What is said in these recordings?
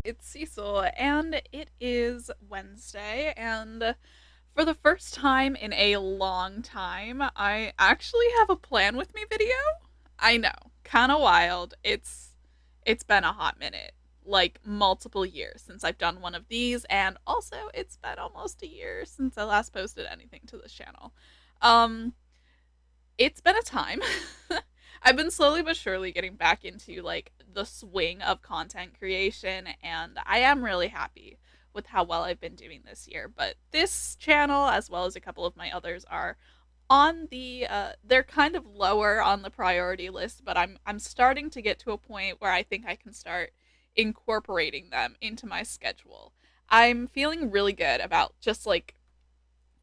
It's Cecil, and it is Wednesday, and for the first time in a long time, I actually have a plan with me video. I know, kind of wild. It's been a hot minute, like multiple years since I've done one of these, and also it's been almost a year since I last posted anything to this channel. Um, it's been a time. I've been slowly but surely getting back into like the swing of content creation, and I am really happy with how well I've been doing this year. But this channel, as well as a couple of my others, are on the they're kind of lower on the priority list, but I'm starting to get to a point where I think I can start incorporating them into my schedule. I'm feeling really good about just like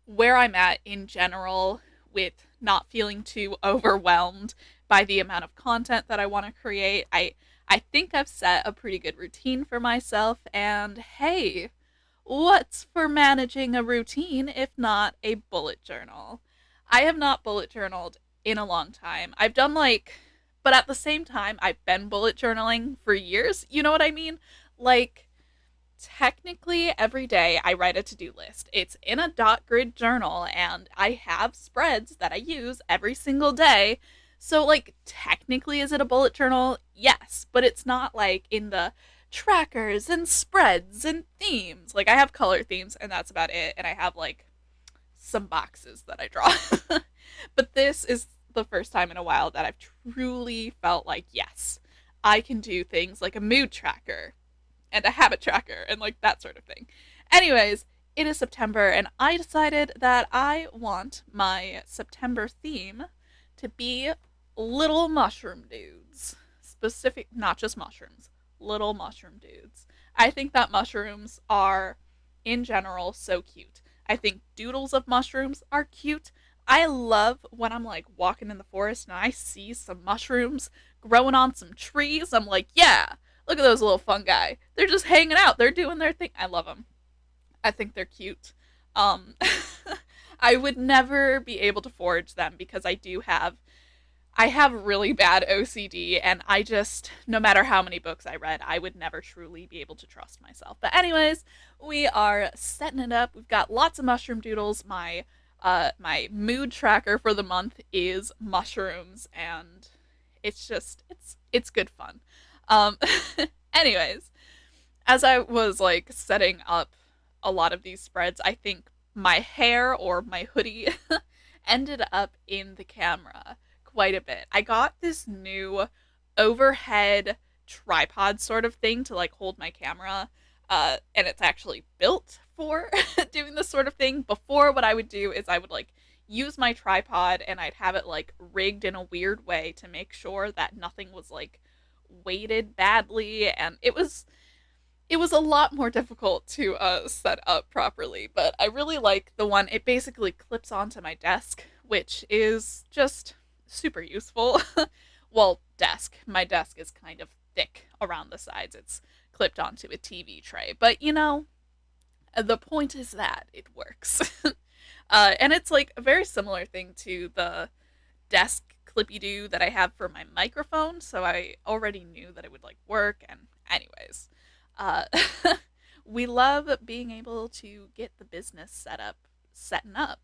where I'm at in general with not feeling too overwhelmed by the amount of content that I want to create. I think I've set a pretty good routine for myself, and hey, what's for managing a routine if not a bullet journal? I have not bullet journaled in a long time. I've done like, but at the same time I've been bullet journaling for years. You know what I mean? Like, technically every day I write a to-do list. It's in a dot grid journal, and I have spreads that I use every single day. So like, technically, is it a bullet journal? Yes, but it's not like in the trackers and spreads and themes. Like, I have color themes and that's about it, and I have like some boxes that I draw. But this is the first time in a while that I've truly felt like, yes, I can do things like a mood tracker and a habit tracker and like that sort of thing. Anyways, it is September, and I decided that I want my September theme to be little mushroom dudes. Specific, not just mushrooms, little mushroom dudes. I think that mushrooms are, in general, so cute. I think doodles of mushrooms are cute. I love when I'm like walking in the forest and I see some mushrooms growing on some trees. I'm like, yeah, look at those little fungi. They're just hanging out. They're doing their thing. I love them. I think they're cute. Um, I would never be able to forage them because I have really bad OCD, and I just, no matter how many books I read, I would never truly be able to trust myself. But anyways, we are setting it up. We've got lots of mushroom doodles. My mood tracker for the month is mushrooms, and it's good fun. Um anyways, as I was like setting up a lot of these spreads, I think my hair or my hoodie ended up in the camera quite a bit. I got this new overhead tripod sort of thing to like hold my camera, and it's actually built for doing this sort of thing. Before, what I would do is I would like use my tripod and I'd have it like rigged in a weird way to make sure that nothing was like weighted badly, and it was a lot more difficult to set up properly, but I really like the one. It basically clips onto my desk, which is just super useful. Well, desk. My desk is kind of thick around the sides. It's clipped onto a TV tray, but you know, the point is that it works. And it's like a very similar thing to the desk clippy do that I have for my microphone, so I already knew that it would like work. And anyways, uh, we love being able to get the business setting up.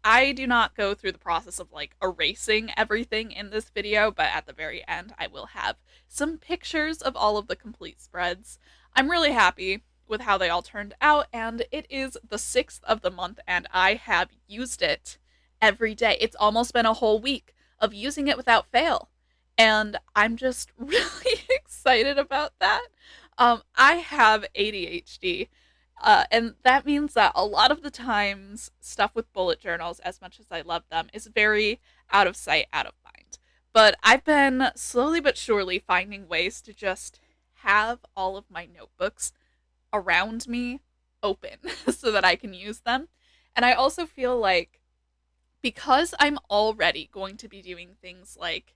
I do not go through the process of like erasing everything in this video, but at the very end, I will have some pictures of all of the complete spreads. I'm really happy with how they all turned out, and it is the 6th of the month, and I have used it every day. It's almost been a whole week of using it without fail, and I'm just really excited about that. I have ADHD, and that means that a lot of the times, stuff with bullet journals, as much as I love them, is very out of sight, out of mind. But I've been slowly but surely finding ways to just have all of my notebooks around me open so that I can use them. And I also feel like, because I'm already going to be doing things like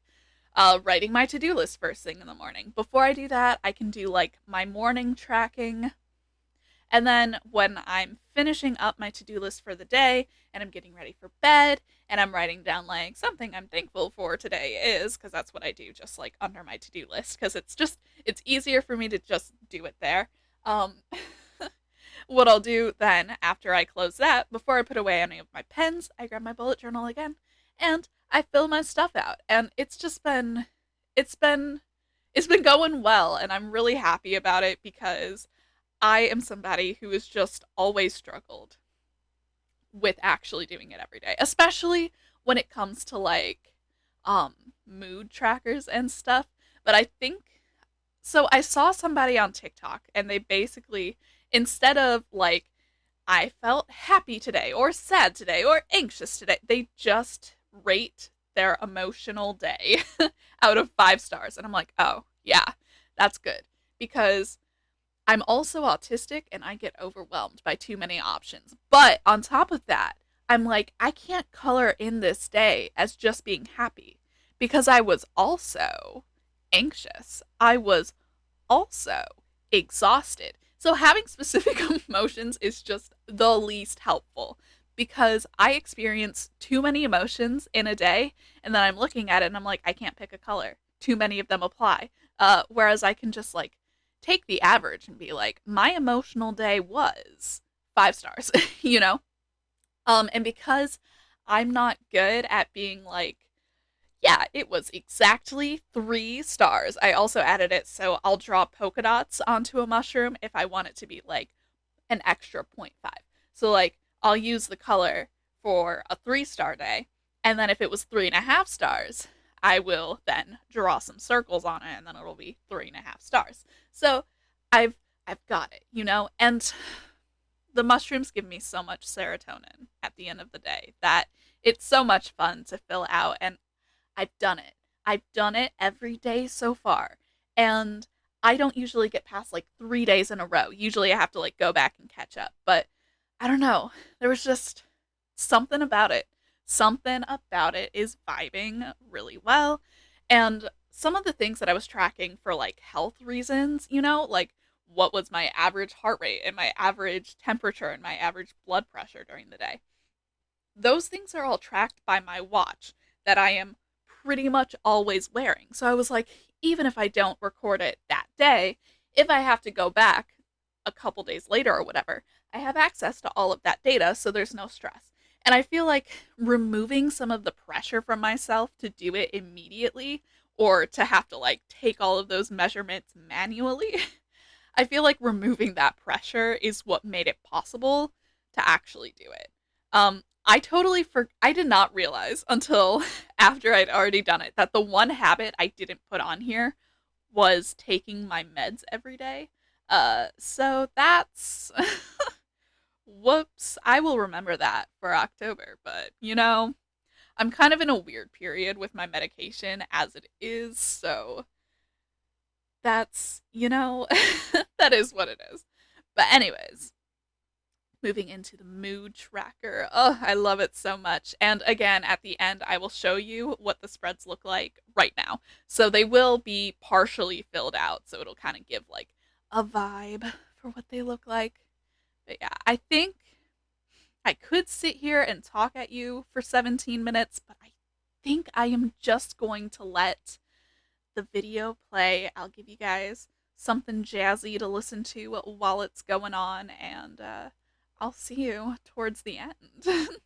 writing my to do list first thing in the morning, before I do that, I can do like my morning tracking, And then when I'm finishing up my to-do list for the day and I'm getting ready for bed and I'm writing down like something I'm thankful for today is, because that's what I do, just like under my to-do list, because it's easier for me to just do it there. Um, what I'll do then after I close that, before I put away any of my pens, I grab my bullet journal again and I fill my stuff out. And it's been it's been going well, and I'm really happy about it because I am somebody who has just always struggled with actually doing it every day, especially when it comes to like um mood trackers and stuff. But I think so I saw somebody on TikTok and they basically, instead of like I felt happy today or sad today or anxious today, they just rate their emotional day out of 5 stars. And I'm like, "Oh, yeah, that's good." Because I'm also autistic and I get overwhelmed by too many options. But on top of that, I'm like, I can't color in this day as just being happy because I was also anxious. I was also exhausted. So having specific emotions is just the least helpful because I experience too many emotions in a day and then I'm looking at it and I'm like, I can't pick a color. Too many of them apply. Whereas I can just like take the average and be like, my emotional day was 5 stars, you know? And because I'm not good at being like, yeah, it was exactly 3 stars. I also added it so I'll draw polka dots onto a mushroom if I want it to be like an extra point 0.5. So like I'll use the color for a 3 star day, and then if it was 3.5 stars, I will then draw some circles on it, and then it'll be 3.5 stars. So I've got it, you know, and the mushrooms give me so much serotonin at the end of the day that it's so much fun to fill out, and I've done it. I've done it every day so far. And I don't usually get past like 3 days in a row. Usually I have to like go back and catch up. But I don't know. There was just something about it. Something about it is vibing really well. And some of the things that I was tracking for like health reasons, you know, like what was my average heart rate and my average temperature and my average blood pressure during the day. Those things are all tracked by my watch that I am pretty much always wearing. So I was like, even if I don't record it that day, if I have to go back a couple days later or whatever, I have access to all of that data, so there's no stress. And I feel like removing some of the pressure from myself to do it immediately or to have to like take all of those measurements manually, I feel like removing that pressure is what made it possible to actually do it. I did not realize until after I'd already done it that the one habit I didn't put on here was taking my meds every day. So that's whoops. I will remember that for October, but you know, I'm kind of in a weird period with my medication as it is, so that's, you know, that is what it is. But anyways, moving into the mood tracker. Oh, I love it so much. And again, at the end, I will show you what the spreads look like right now. So they will be partially filled out, so it'll kind of give like a vibe for what they look like. But yeah, I think I could sit here and talk at you for 17 minutes, but I think I am just going to let the video play. I'll give you guys something jazzy to listen to while it's going on, and I'll see you towards the end.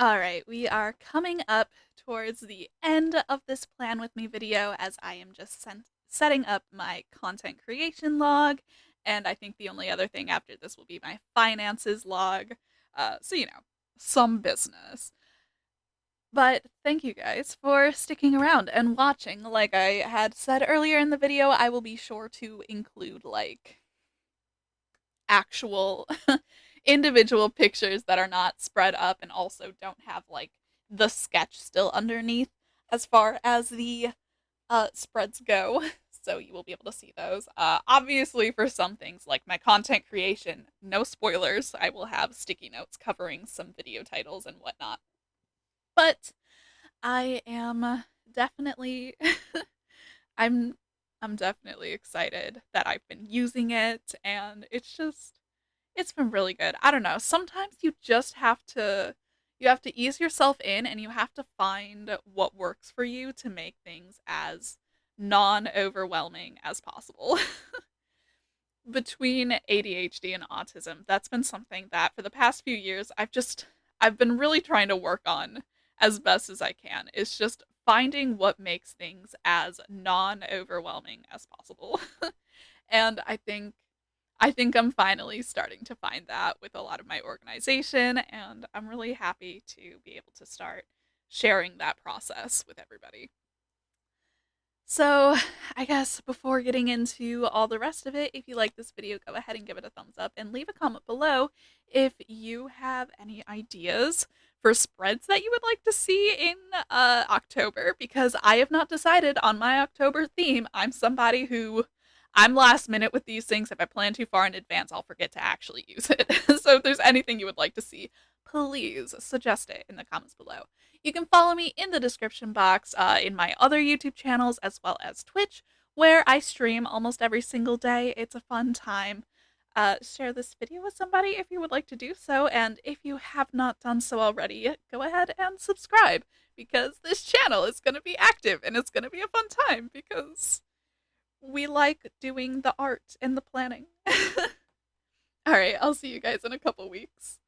All right, we are coming up towards the end of this plan with me video as I am just setting up my content creation log. And I think the only other thing after this will be my finances log. So, some business. But thank you guys for sticking around and watching. Like I had said earlier in the video, I will be sure to include like actual individual pictures that are not spread up and also don't have like the sketch still underneath as far as the spreads go. So you will be able to see those. Obviously, for some things like my content creation, no spoilers. I will have sticky notes covering some video titles and whatnot. But I am definitely I'm I'm definitely excited that I've been using it, and it's been really good. I don't know. Sometimes you have to ease yourself in and you have to find what works for you to make things as non-overwhelming as possible. Between ADHD and autism, that's been something that for the past few years I've been really trying to work on as best as I can. It's just finding what makes things as non-overwhelming as possible. And I think I'm finally starting to find that with a lot of my organization, and I'm really happy to be able to start sharing that process with everybody. So, I guess before getting into all the rest of it, if you like this video, go ahead and give it a thumbs up and leave a comment below if you have any ideas for spreads that you would like to see in October, because I have not decided on my October theme. I'm last minute with these things. If I plan too far in advance, I'll forget to actually use it. So if there's anything you would like to see, please suggest it in the comments below. You can follow me in the description box in my other YouTube channels as well as Twitch, where I stream almost every single day. It's a fun time. Share this video with somebody if you would like to do so, and if you have not done so already, go ahead and subscribe, because this channel is going to be active and it's going to be a fun time because we like doing the art and the planning. Alright, I'll see you guys in a couple weeks.